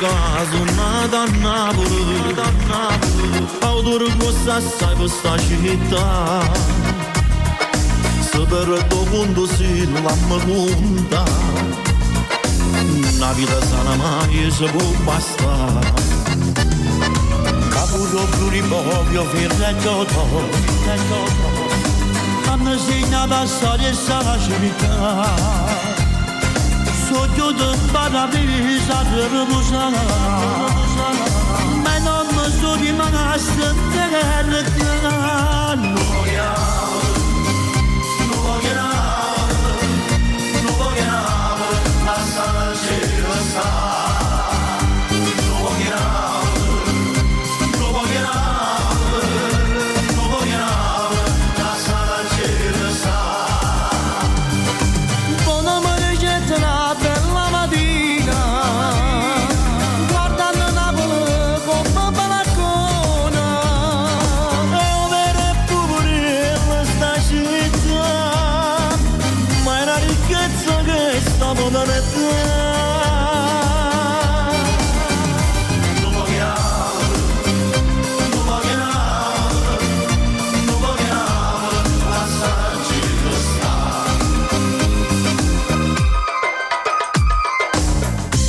caso nada nada ao duro gosta saiba sta città se per todo mundo si la magunda na vida sana mai se può basta capuro pluripovio virretto Anna zina da storia sa città Soyudum bana bizarımıza Ben onu zulüm anasın derken No voy a la salsa No voy a la salsa Buona margetta la bella mattina Guardando Napoli come balcona E vedere pure sta città Ma è una ricchezza che sta modernità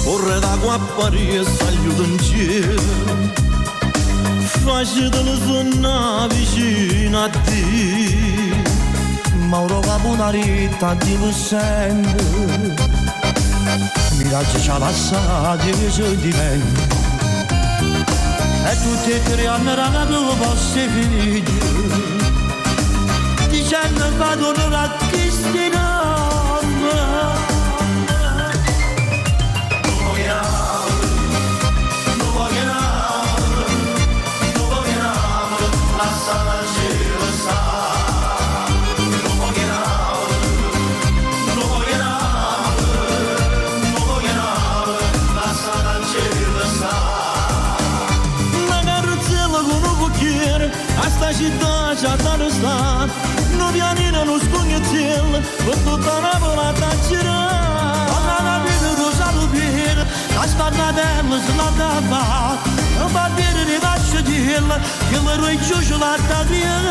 Vorrei d'acqua a Parigi aiuto in cielo Facetelo suonare vicino a te Mauro Caponaritta di Lussendo Miraggi ci ha lasciati i sentimenti E tutti e tre hanno ragato vostri figli Dicendo vado a Cristina Asta città c'ha tanto sta Non pianire non scognettiello Per tutta la volata a girare Quando la vita rosato pieno La sparnatella se la dava Un barbiere di faccia di che la ruoi giù la taglia